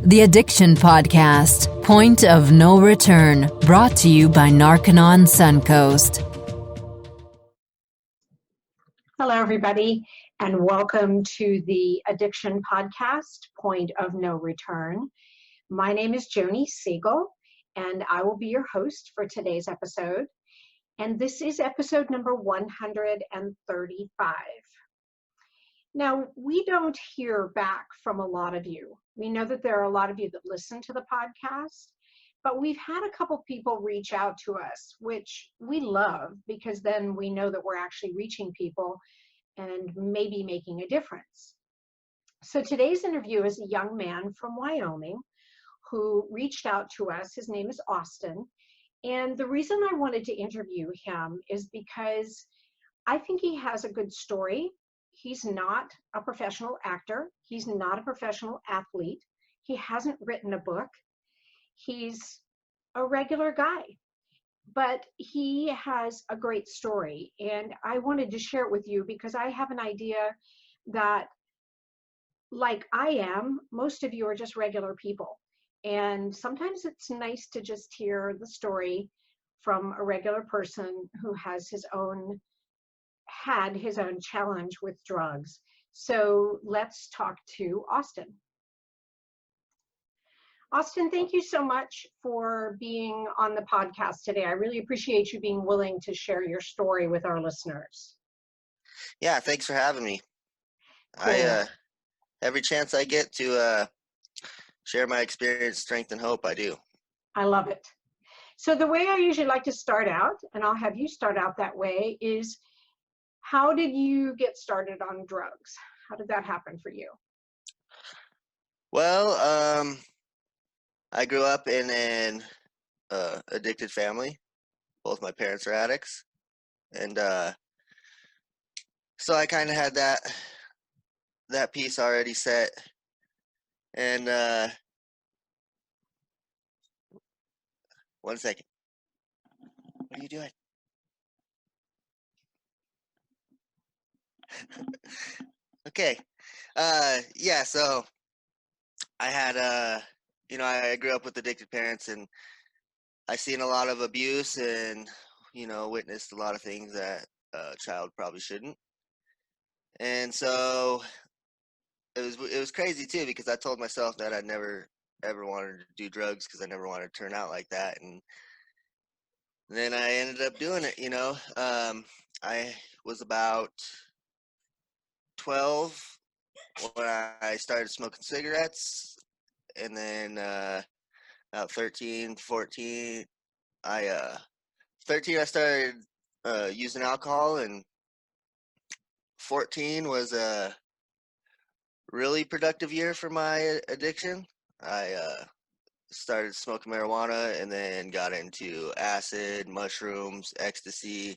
The Addiction Podcast, Point of No Return, brought to you by Narconon Suncoast. Hello, everybody, and welcome to the Addiction Podcast, Point of No Return. My name is Joni Siegel, and I will be your host for today's episode. And this is episode number 135. Now, we don't hear back from a lot of you. We know that there are a lot of you that listen to the podcast, but we've had a couple people reach out to us, which we love because then we know that we're actually reaching people and maybe making a difference. So today's interview is a young man from Wyoming who reached out to us. His name is Austin. And the reason I wanted to interview him is because I think he has a good story. He's not a professional actor. He's not a professional athlete. He hasn't written a book. He's a regular guy, but he has a great story. And I wanted to share it with you because I have an idea that, like I am, most of you are just regular people. And sometimes it's nice to just hear the story from a regular person who has had his own challenge with drugs. So let's talk to Austin. Austin, thank you so much for being on the podcast today. I really appreciate you being willing to share your story with our listeners. Yeah, thanks for having me. Cool. Every chance I get to share my experience, strength, and hope, I do. I love it. So the way I usually like to start out, and I'll have you start out that way, is how did you get started on drugs? How did that happen for you? Well, I grew up in an addicted family. Both my parents are addicts. And so I kind of had that piece already set. And one second. What are you doing? Okay. Yeah, so I had I grew up with addicted parents, and I seen a lot of abuse and witnessed a lot of things that a child probably shouldn't. And so it was crazy too, because I told myself that I never ever wanted to do drugs because I never wanted to turn out like that. And then I ended up doing it. I was about 12 when I started smoking cigarettes, and then about 13, 14, 13 I started using alcohol, and 14 was a really productive year for my addiction. I started smoking marijuana and then got into acid, mushrooms, ecstasy.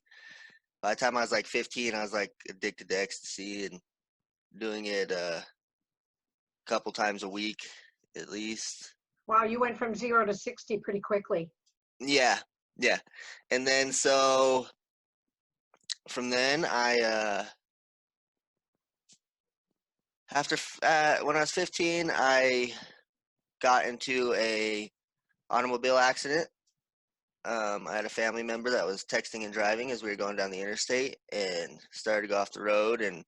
By the time I was like 15, I was like addicted to ecstasy and doing it a couple times a week at least. Wow, you went from 0 to 60 pretty quickly. Yeah. And then so from then I when I was 15, I got into a automobile accident. I had a family member that was texting and driving as we were going down the interstate and started to go off the road and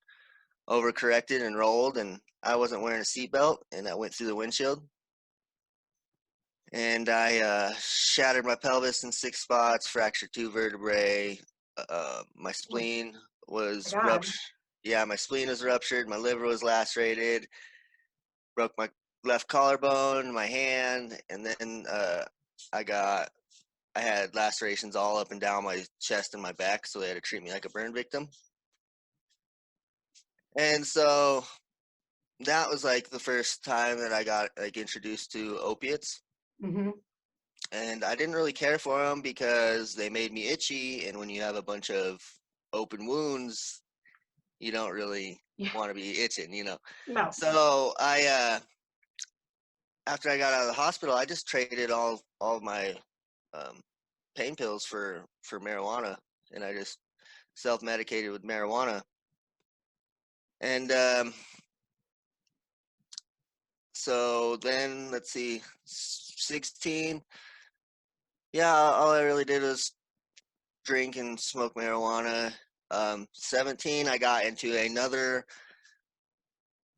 overcorrected and rolled, and I wasn't wearing a seatbelt, and that went through the windshield. And I shattered my pelvis in 6 spots, fractured 2 vertebrae. My spleen was ruptured. Yeah, my spleen was ruptured. My liver was lacerated. Broke my left collarbone, my hand, and then I had lacerations all up and down my chest and my back, so they had to treat me like a burn victim. And so that was like the first time that I got like introduced to opiates. Mm-hmm. And I didn't really care for them because they made me itchy, and when you have a bunch of open wounds, you don't really want to be itching, No. So I after I got out of the hospital, I just traded all of my pain pills for marijuana, and I just self-medicated with marijuana. And So then, let's see, 16. Yeah, all I really did was drink and smoke marijuana. 17, I got into another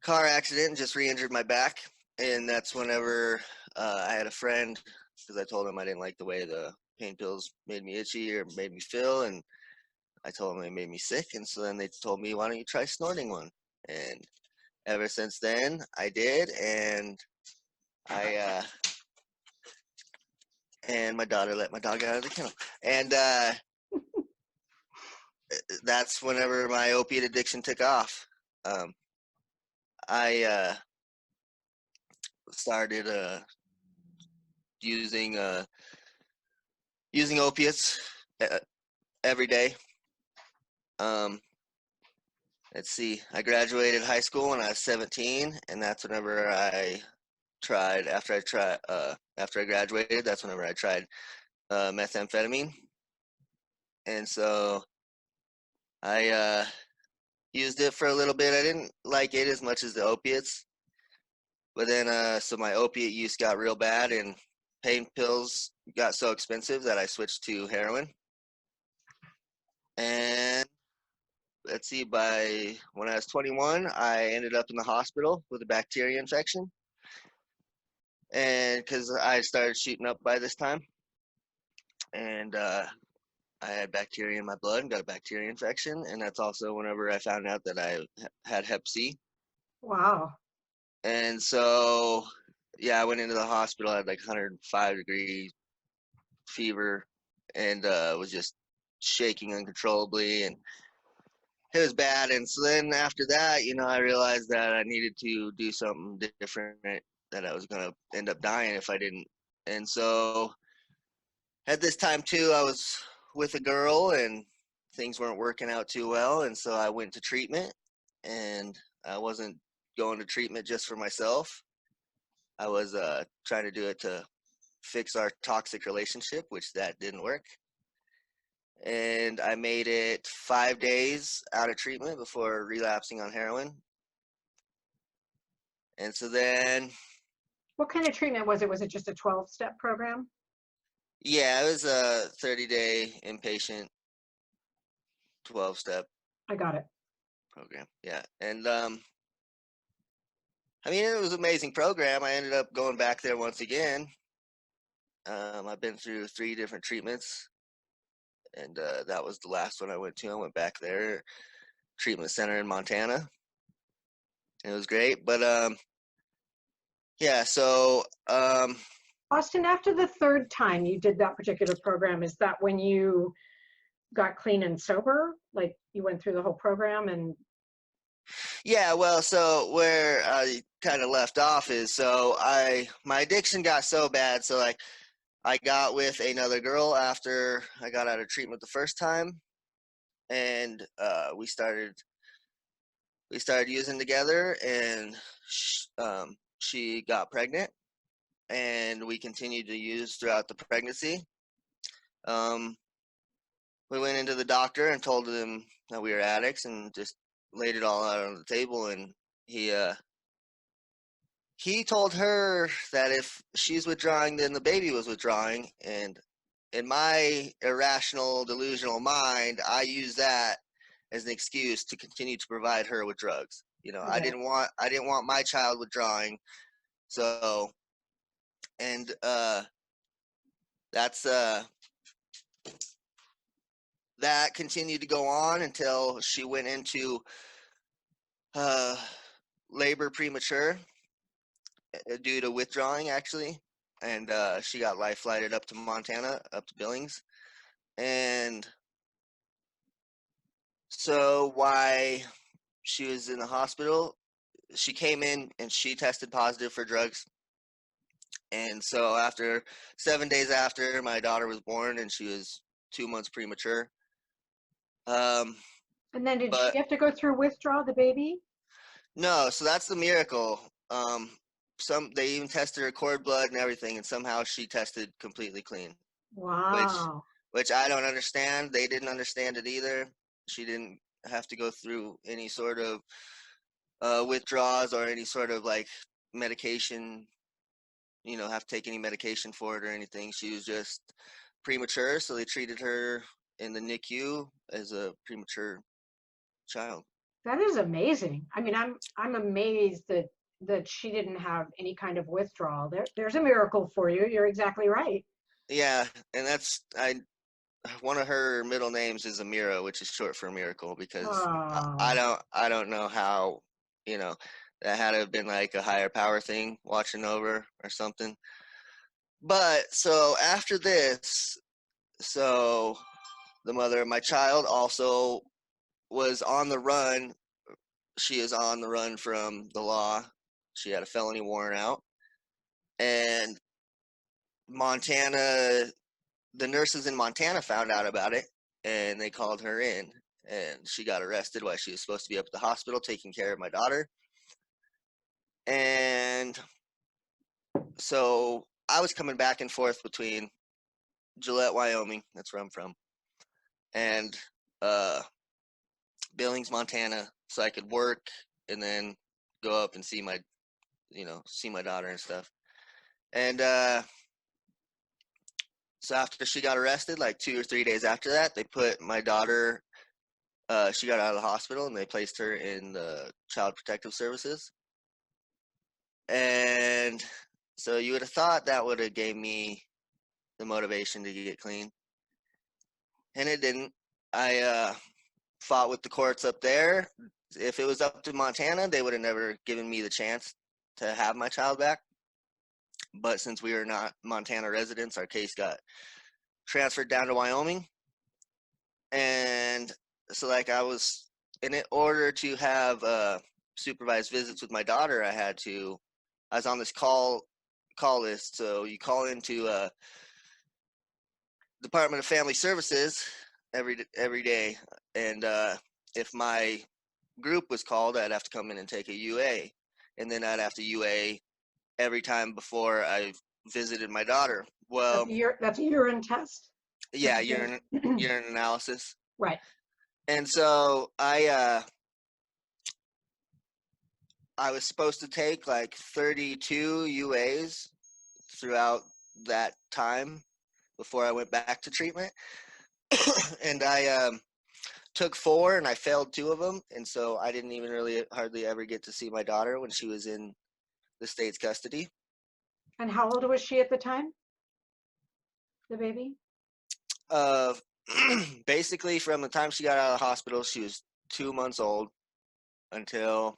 car accident and just re-injured my back. And that's whenever I had a friend, because I told him I didn't like the way the pain pills made me itchy or made me feel. And I told them they made me sick. And so then they told me, why don't you try snorting one? And ever since then, I did. I and my daughter let my dog out of the kennel. And that's whenever my opiate addiction took off. I started using using opiates every day. Um, let's see, I graduated high school when I was 17, and that's whenever I tried. After I graduated, that's whenever I tried methamphetamine, and so I used it for a little bit. I didn't like it as much as the opiates, but then so my opiate use got real bad, and pain pills got so expensive that I switched to heroin. And let's see, by when I was 21, I ended up in the hospital with a bacteria infection. And because I started shooting up by this time, and I had bacteria in my blood and got a bacteria infection. And that's also whenever I found out that I had Hep C. Wow. And so, yeah, I went into the hospital. I had like 105-degree fever and was just shaking uncontrollably. And it was bad. And so then after that, I realized that I needed to do something different, that I was going to end up dying if I didn't. And so at this time too, I was with a girl and things weren't working out too well. And so I went to treatment, and I wasn't going to treatment just for myself. I was trying to do it to fix our toxic relationship, which that didn't work. And I made it 5 days out of treatment before relapsing on heroin. And so then, What kind of treatment was it? Was it just a 12-step program? yeah, it was a 30-day inpatient 12-step I got it. program. Yeah. And I mean, it was an amazing program. I ended up going back there once again. I've been through 3 different treatments, and that was the last one I went to. I went back there, treatment center in Montana. It was great. But yeah, so Austin, after the third time you did that particular program, is that when you got clean and sober? Like you went through the whole program and yeah, well, so where I kind of left off is, so my addiction got so bad, so like I got with another girl after I got out of treatment the first time, and we started using together, and she got pregnant, and we continued to use throughout the pregnancy. Um, we went into the doctor and told him that we were addicts, and just laid it all out on the table. And he told her that if she's withdrawing, then the baby was withdrawing. And in my irrational, delusional mind, I use that as an excuse to continue to provide her with drugs. I I get it. didn't want my child withdrawing. So, and that's that continued to go on until she went into uh, labor premature due to withdrawing, actually. And she got life flighted up to Montana, up to Billings. And so why she was in the hospital, she came in and she tested positive for drugs. And so after 7 days after, my daughter was born, and she was 2 months premature. And then did But she have to go through withdraw the baby? no, so that's the miracle. They even tested her cord blood and everything, and somehow she tested completely clean, which Wow. which I don't understand. They didn't understand it either. She didn't have to go through any sort of withdrawals or any sort of like medication, have to take any medication for it or anything. She was just premature, so they treated her in the NICU as a premature child. That is amazing. I mean, I'm amazed that she didn't have any kind of withdrawal. There's a miracle for you. You're exactly right. Yeah, and that's one of her middle names is Amira, which is short for miracle, because I Oh, don't know how, that had to have been like a higher power thing watching over or something. But so after this, so the mother of my child also was on the run. She is on the run from the law. She had a felony warrant out, and Montana, the nurses in Montana found out about it, and they called her in, and she got arrested while she was supposed to be up at the hospital taking care of my daughter. And so I was coming back and forth between Gillette, Wyoming, that's where I'm from, and uh, Billings, Montana, so I could work and then go up and see my daughter and stuff. And so after she got arrested, like 2 or 3 days after that, they put my daughter. She got out of the hospital and they placed her in the Child Protective Services. And so you would have thought that would have gave me the motivation to get clean, and it didn't. I fought with the courts up there. If it was up to Montana, they would have never given me the chance to have my child back. But since we were not Montana residents, our case got transferred down to Wyoming. And so, like, I was in order to have supervised visits with my daughter, I was on this call list. So you call into Department of Family Services every day, and if my group was called, I'd have to come in and take a UA, and then I'd have to UA every time before I visited my daughter. Well, that's a urine test. yeah, urine analysis. Right. And so I was supposed to take like 32 UAs throughout that time before I went back to treatment. And I took 4 and I failed 2 of them. And so I didn't even really hardly ever get to see my daughter when she was in the state's custody. And how old was she at the time? The baby? Uh, basically, from the time she got out of the hospital, she was 2 months old until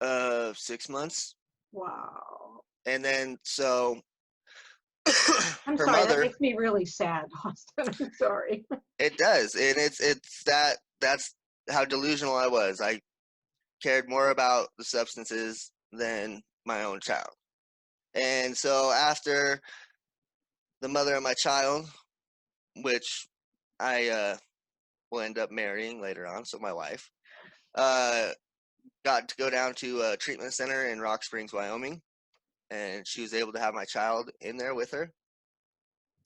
6 months. Wow. And then so I'm her sorry, that mother, makes me really sad, Austin. I'm sorry. it does, and that's how delusional I was. I cared more about the substances than my own child. And so after the mother of my child, which I will end up marrying later on, so my wife, uh, got to go down to a treatment center in Rock Springs, Wyoming, and she was able to have my child in there with her.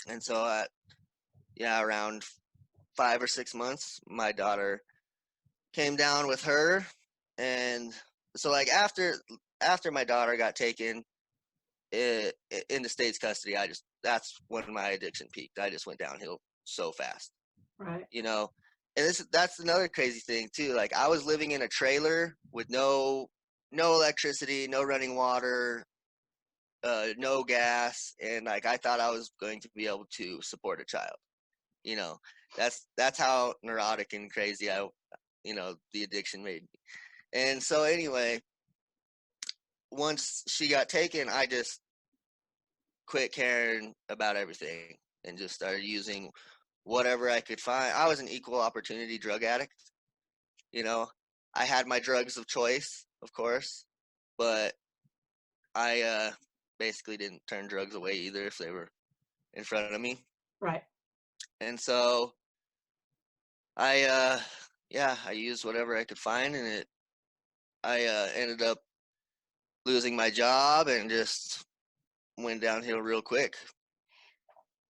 And so, around 5 or 6 months, my daughter came down with her, and so like after my daughter got taken into state's custody, that's when my addiction peaked. I just went downhill so fast, Right. And that's another crazy thing too. Like, I was living in a trailer with no electricity, no running water, no gas, and like I thought I was going to be able to support a child. You know, that's how neurotic and crazy the addiction made me. And so anyway, once she got taken, I just quit caring about everything and just started using whatever I could find. I was an equal opportunity drug addict. You know, I had my drugs of choice, of course, but I basically didn't turn drugs away either if they were in front of me. Right. And so I I used whatever I could find, and I ended up losing my job and just went downhill real quick.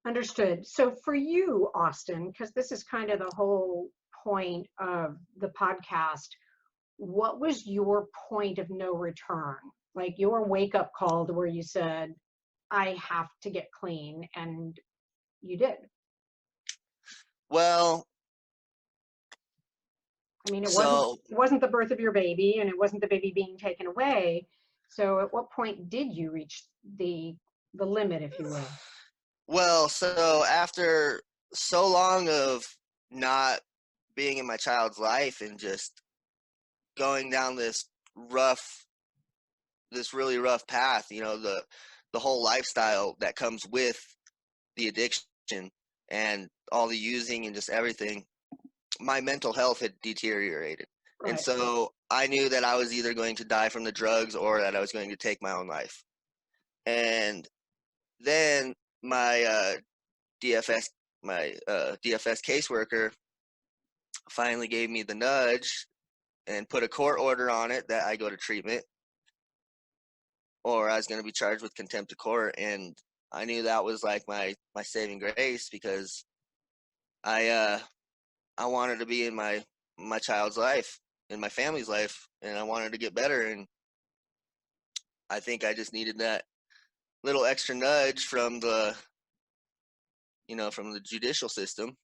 Understood. So for you, Austin, because this is kind of the whole point of the podcast, what was your point of no return? Like your wake up call to where you said, I have to get clean, and you did. Well, I mean, it so wasn't the birth of your baby, and it wasn't the baby being taken away. So at what point did you reach the limit, if you will? so after so long of not being in my child's life and just going down this really rough path, the whole lifestyle that comes with the addiction and all the using and just everything, my mental health had deteriorated. And Right. so I knew that I was either going to die from the drugs or that I was going to take my own life. And then my DFS DFS caseworker finally gave me the nudge and put a court order on it that I go to treatment or I was going to be charged with contempt of court. And I knew that was like my saving grace because I I wanted to be in my child's life, in my family's life, and I wanted to get better. And I think I just needed that little extra nudge from the judicial system.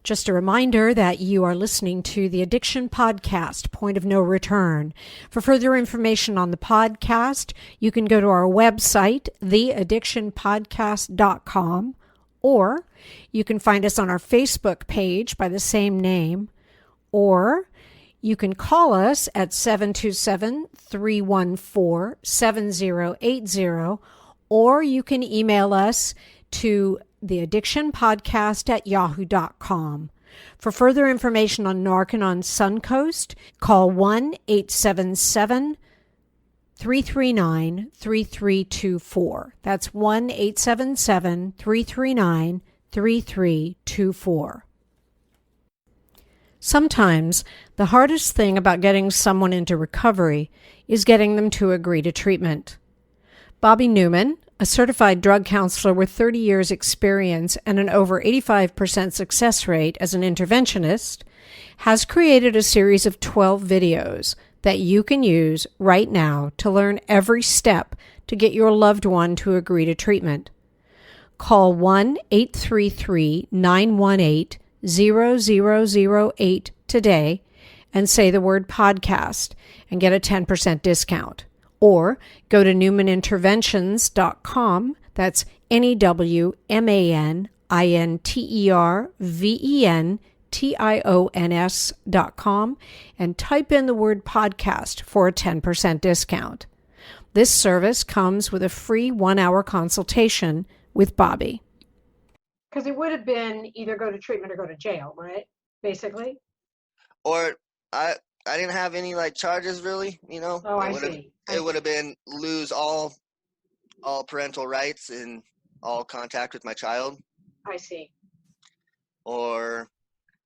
Just a reminder that you are listening to the Addiction Podcast, Point of No Return. For further information on the podcast, you can go to our website, theaddictionpodcast.com, or you can find us on our Facebook page by the same name, or you can call us at 727-314-7080, or you can email us to theaddictionpodcast@yahoo.com. For further information on Narcan on Suncoast, call 1-877-339-3324. That's 1-877-339-3324. Sometimes the hardest thing about getting someone into recovery is getting them to agree to treatment. Bobby Newman, a certified drug counselor with 30 years experience and an over 85% success rate as an interventionist, has created a series of 12 videos that you can use right now to learn every step to get your loved one to agree to treatment. Call 1-833-918-0008 today and say the word podcast and get a 10% discount. Or go to newmaninterventions.com. That's NewmanInterventions.com and type in the word podcast for a 10% discount. This service comes with a free 1-hour consultation with Bobby. Because it would have been either go to treatment or go to jail, right? Basically. Or I didn't have any like charges really, Oh, I see. It would have been lose all parental rights and all contact with my child. I see. Or,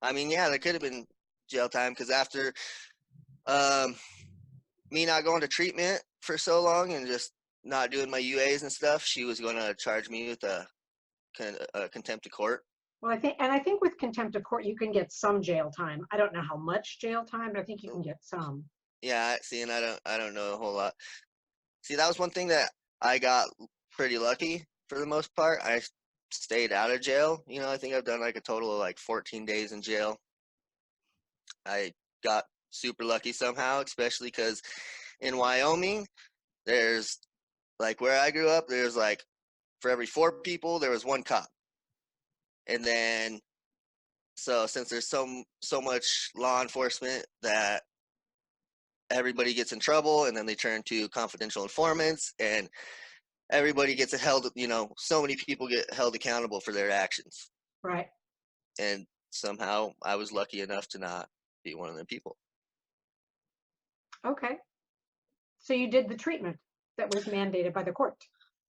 I mean, yeah, there could have been jail time because after me not going to treatment for so long and just not doing my UAs and stuff, she was going to charge me with a contempt of court. Well, I think with contempt of court, you can get some jail time. I don't know how much jail time, but I think you can get some. Yeah, see, and I don't know a whole lot. See, that was one thing that I got pretty lucky for the most part. I stayed out of jail. I think I've done like a total of like 14 days in jail. I got super lucky somehow, especially because in Wyoming, there's like where I grew up, there's like for every 4 people, there was 1 cop. And then, so since there's so much law enforcement that everybody gets in trouble and then they turn to confidential informants and everybody gets held, so many people get held accountable for their actions. Right. And somehow I was lucky enough to not be one of them people. Okay. So you did the treatment that was mandated by the court.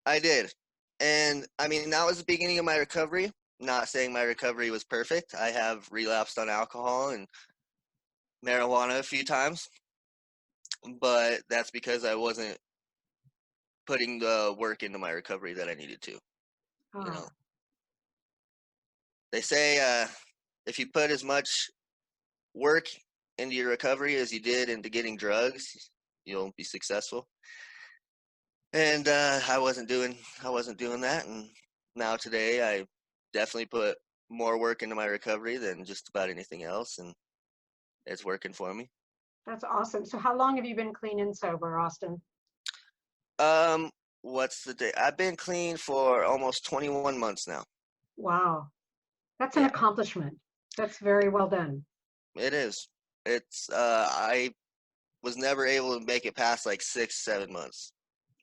I did. And I mean, that was the beginning of my recovery. Not saying my recovery was perfect. I have relapsed on alcohol and marijuana a few times, but that's because I wasn't putting the work into my recovery that I needed to. They say if you put as much work into your recovery as you did into getting drugs, you'll be successful. And I wasn't doing that, and now today I definitely put more work into my recovery than just about anything else, and it's working for me. That's awesome. So how long have you been clean and sober, Austin? Um, what's the day? I've been clean for almost 21 months now. Wow. That's an Yeah, accomplishment. That's very well done. it is. It's I was never able to make it past like 6, 7 months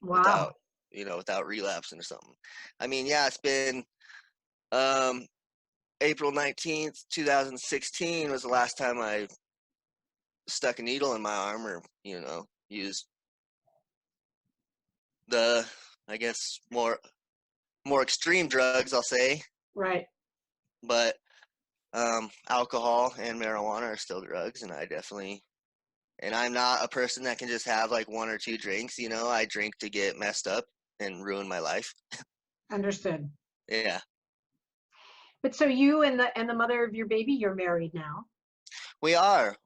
Wow. without without relapsing or something. I mean, yeah, it's been um April 19th, 2016 was the last time I stuck a needle in my arm or, used the, I guess, more extreme drugs, I'll say. Right. But alcohol and marijuana are still drugs, and I'm not a person that can just have like one or two drinks. I drink to get messed up and ruin my life. Understood. Yeah, But so you and the mother of your baby, you're married now. we are.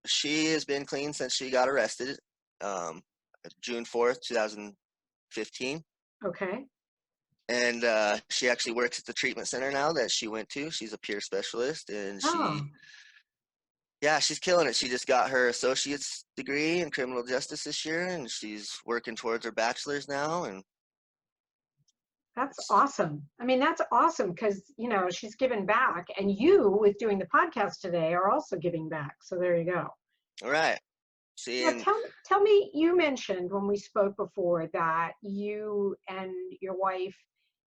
She has been clean since she got arrested, um, June 4th, 2015. Okay. And she actually works at the treatment center now that she went to. She's a peer specialist, and Oh, she's killing it. She just got her associate's degree in criminal justice this year, and she's working towards her bachelor's now. And that's awesome. I mean, that's awesome because, she's given back, and you, with doing the podcast today, are also giving back. So there you go. all right, see, Now, and tell me, you mentioned when we spoke before that you and your wife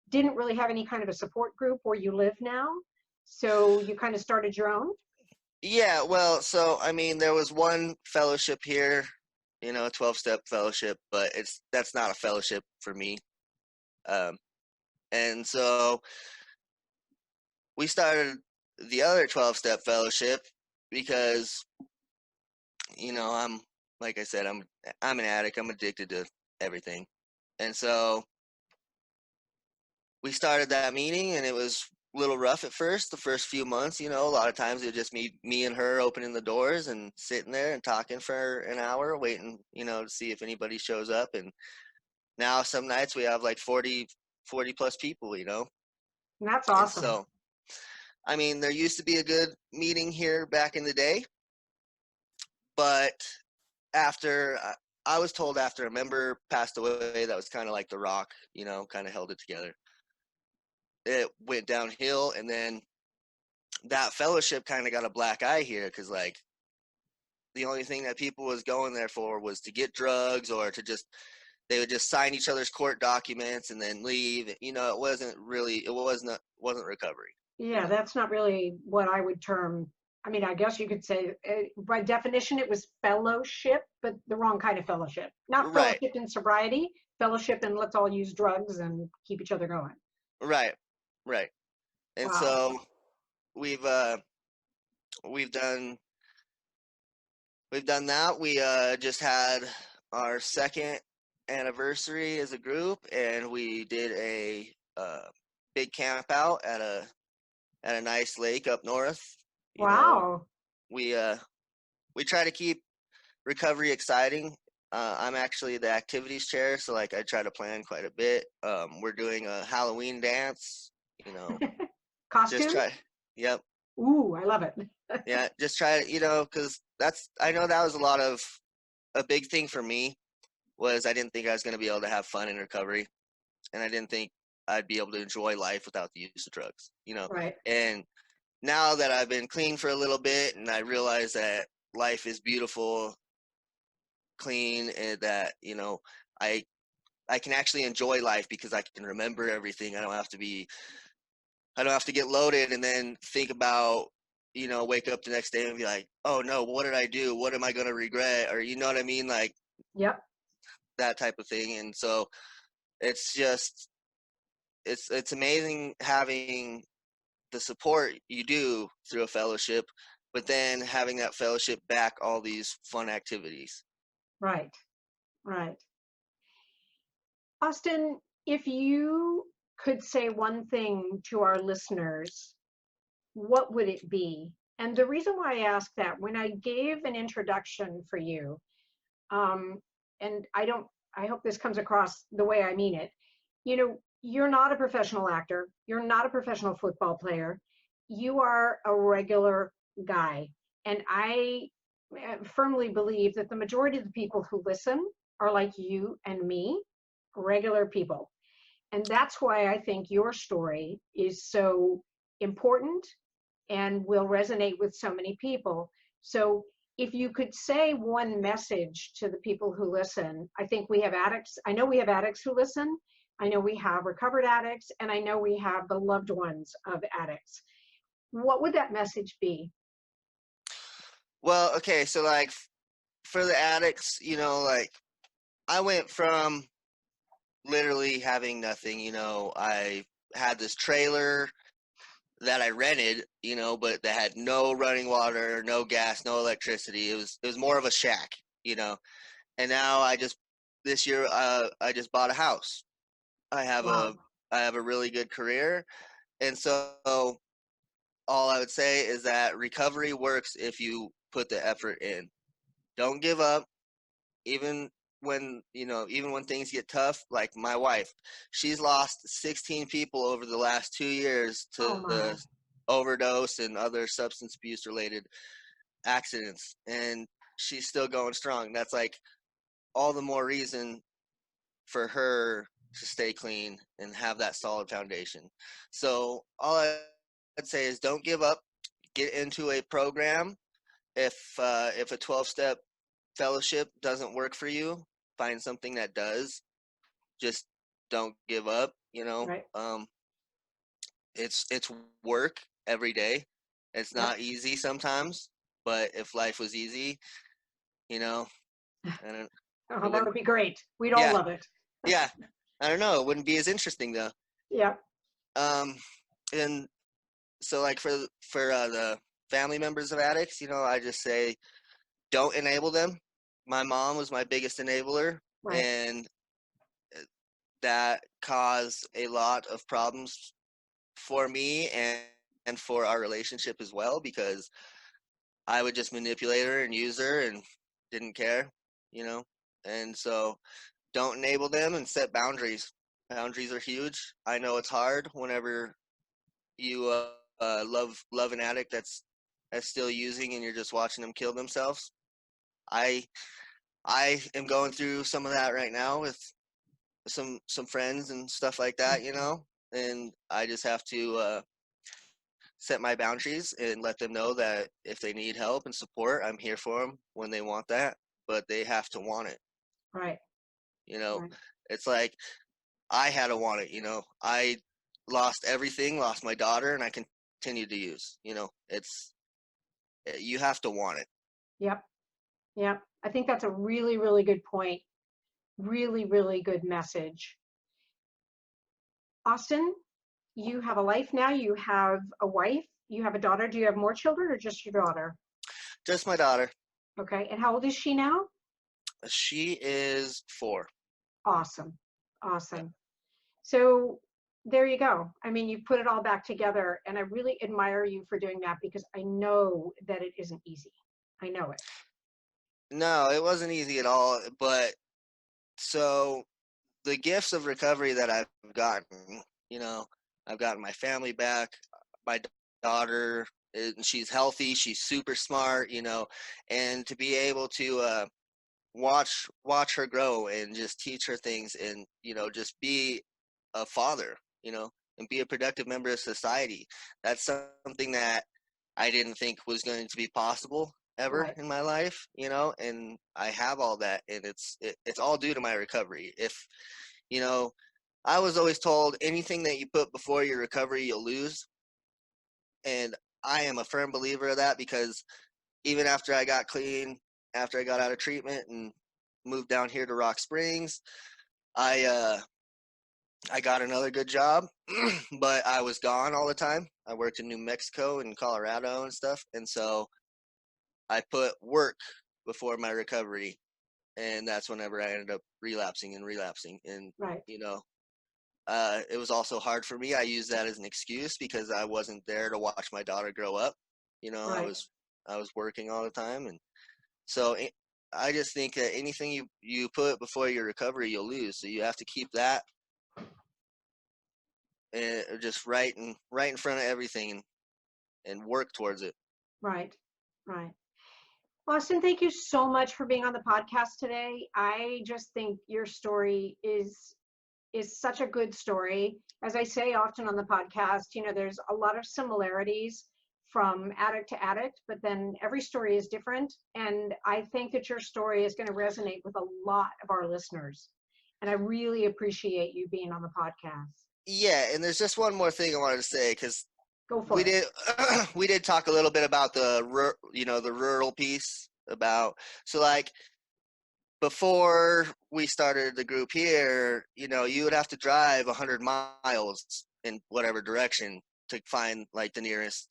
didn't really have any kind of a support group where you live now. So you kind of started your own? yeah, well, so I mean, there was one fellowship here, a 12-step fellowship, but that's not a fellowship for me. Um, and so we started the other 12-step fellowship because I'm like I said, I'm an addict. I'm addicted to everything. And so we started that meeting, and it was a little rough at first, the first few months. A lot of times it would just me and her opening the doors and sitting there and talking for an hour, waiting, to see if anybody shows up. And now some nights we have like 40 plus people. That's And awesome. so, I mean, there used to be a good meeting here back in the day, but after I was told after a member passed away, that was kind of like the rock, kind of held it together. It went downhill, and then that fellowship kind of got a black eye here because like the only thing that people was going there for was to get drugs or to just they would just sign each other's court documents and then leave. It wasn't recovery. Yeah, that's not really what I would term. I mean, I guess you could say, by definition, it was fellowship, but the wrong kind of fellowship. Not Right, fellowship in sobriety, fellowship and let's all use drugs and keep each other going. right, right. And Wow. so we've uh we've done we've done that. We just had our second anniversary as a group, and we did a big camp out at a nice lake up north. You know, Wow. we uh we try to keep recovery exciting. I'm actually the activities chair, so like I try to plan quite a bit. We're doing a Halloween dance. You know, just Costumes? try. Yep. Ooh, I love it. Yeah. Just try. Because I know that was a big thing for me was I didn't think I was going to be able to have fun in recovery, and I didn't think I'd be able to enjoy life without the use of drugs. Right. And now that I've been clean for a little bit, and I realize that life is beautiful, clean, and that I I can actually enjoy life because I can remember everything. I don't have to get loaded and then think about wake up the next day and be like, oh no, what did I do? What am I going to regret? Or you know what I mean, like Yep. that type of thing. And so it's just it's amazing having the support you do through a fellowship, but then having that fellowship back all these fun activities. Right. Right. Austin, if you could say one thing to our listeners, what would it be? And the reason why I ask that, when I gave an introduction for you, um, and I hope this comes across the way I mean it. You're not a professional actor. You're not a professional football player. You are a regular guy. And I firmly believe that the majority of the people who listen are like you and me, regular people. And that's why I think your story is so important and will resonate with so many people. So if you could say one message to the people who listen, I think we have addicts. I know we have addicts who listen. I know we have recovered addicts, and I know we have the loved ones of addicts. What would that message be? Well, okay, so like for the addicts, like I went from literally having nothing. I had this trailer that I rented, but that had no running water, no gas, no electricity. It was more of a shack, you know. And now this year I just bought a house. I have Wow. a I have a really good career, and so all I would say is that recovery works if you put the effort in. Don't give up, even when things get tough. Like my wife, she's lost 16 people over the last 2 years Oh to my. the overdose and other substance abuse related accidents, and she's still going strong. That's like all the more reason for her to stay clean and have that solid foundation. So all I'd say is don't give up. Get into a program. If a 12-step fellowship doesn't work for you, find something that does. Just don't give up. Right. It's work every day. It's Yep. not easy sometimes, but if life was easy, you know, I don't, it Oh, that wouldn't. would be great. We'd all Yeah, love it. yeah. I don't know. It wouldn't be as interesting though. Yep. Um, and so like for the family members of addicts, I just say don't enable them. My mom was my biggest enabler, Right. and that caused a lot of problems for me and for our relationship as well, because I would just manipulate her and use her and didn't care, you know. And so don't enable them and set boundaries. Boundaries are huge. I know it's hard whenever you love an addict that's still using and you're just watching them kill themselves. I I am going through some of that right now with some friends and stuff like that, and I just have to set my boundaries and let them know that if they need help and support, I'm here for them when they want that, but they have to want it. Right. You know, Right. it's like I had to want it. I lost everything, lost my daughter, and I continued to use. It's you have to want it. Yep. Yep. I think that's a really, really good point. Really, really good message. Austin, you have a life now. You have a wife. You have a daughter. Do you have more children or just your daughter? Just my daughter. Okay. And how old is she now? She is 4. Awesome. Yeah. Awesome. So there you go. I mean, you put it all back together, and I really admire you for doing that because I know that it isn't easy. I know it. No, it wasn't easy at all. But so the gifts of recovery that I've gotten, you know, I've gotten my family back, my daughter, and she's healthy, she's super smart, and to be able to watch her grow and just teach her things and just be a father, and be a productive member of society. That's something that I didn't think was going to be possible ever Right. in my life, and I have all that, and it's all due to my recovery. If you know I was always told anything that you put before your recovery you'll lose, and I am a firm believer of that, because even after I got clean, after I got out of treatment and moved down here to Rock Springs, I I got another good job, but I was gone all the time. I worked in New Mexico and Colorado and stuff, and so I put work before my recovery, and that's whenever I ended up relapsing and relapsing. And Right. you know, it was also hard for me. I used that as an excuse because I wasn't there to watch my daughter grow up. You know, Right. I was working all the time, and so I just think that anything you put before your recovery, you'll lose. So you have to keep that just right in front of everything, and work towards it. Right. Right. Austin, thank you so much for being on the podcast today. I just think your story is such a good story. As I say often on the podcast, you know, there's a lot of similarities from addict to addict, but then every story is different. And I think that your story is going to resonate with a lot of our listeners. And I really appreciate you being on the podcast. Yeah, and there's just one more thing I wanted to say, because Go for it. we did talk a little bit about the rural piece, about, so like before we started the group here, you know, you would have to drive 100 miles in whatever direction to find like the nearest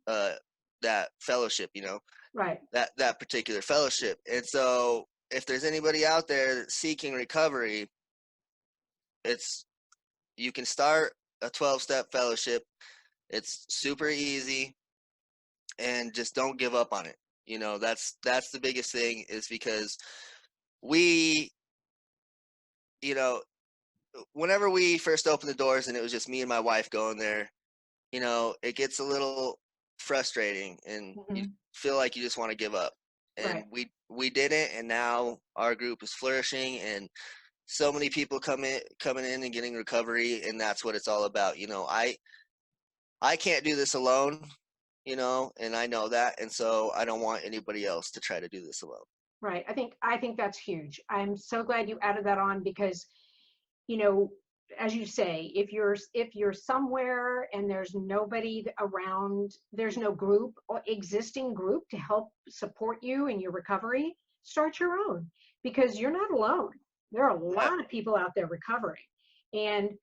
that fellowship, you know, Right. that particular fellowship. And so if there's anybody out there seeking recovery, you can start a 12-step fellowship. It's super easy, and just don't give up on it. You know, that's the biggest thing, is because we, you know, whenever we first opened the doors and it was just me and my wife going there, you know, it gets a little frustrating, and you feel like you just want to give up. And Right. we didn't, and now our group is flourishing, and so many people coming in and getting recovery, and that's what it's all about. You know, I can't do this alone, you know, and I know that, and so I don't want anybody else to try to do this alone. Right. I think that's huge. I'm so glad you added that on, because, you know, as you say, if you're somewhere and there's nobody around, there's no group or existing group to help support you in your recovery, start your own, because you're not alone. There are a lot of people out there recovering, and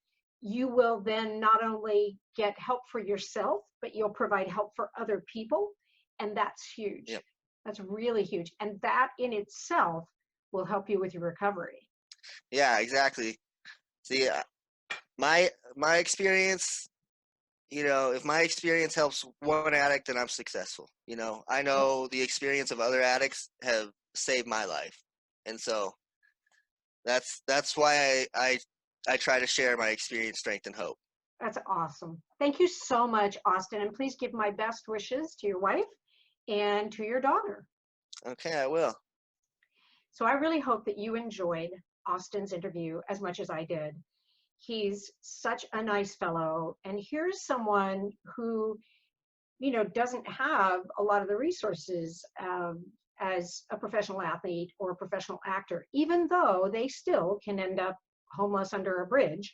you will then not only get help for yourself, but you'll provide help for other people. And that's huge. Yep. That's really huge. And that in itself will help you with your recovery. Yeah, exactly. See, my experience, you know, if my experience helps one addict, then I'm successful. You know, I know the experience of other addicts have saved my life, and so that's why I try to share my experience, strength, and hope. That's awesome. Thank you so much, Austin. And please give my best wishes to your wife and to your daughter. Okay, I will. So I really hope that you enjoyed Austin's interview as much as I did. He's such a nice fellow. And here's someone who, you know, doesn't have a lot of the resources as a professional athlete or a professional actor, even though they still can end up homeless under a bridge.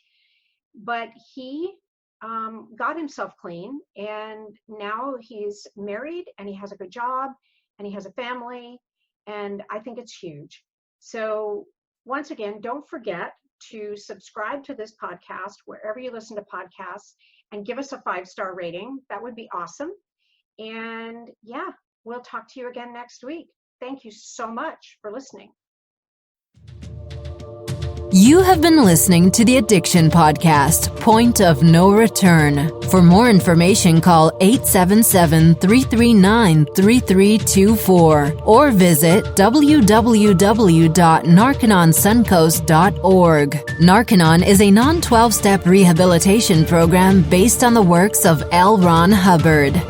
But he got himself clean, and now he's married, and he has a good job, and he has a family, and I think it's huge. So once again, don't forget to subscribe to this podcast wherever you listen to podcasts, and give us a 5-star rating. That would be awesome. And yeah, we'll talk to you again next week. Thank you so much for listening. You have been listening to the Addiction Podcast, Point of No Return. For more information, call 877-339-3324 or visit www.narcanonsuncoast.org. Narcanon is a non-12-step rehabilitation program based on the works of L. Ron Hubbard.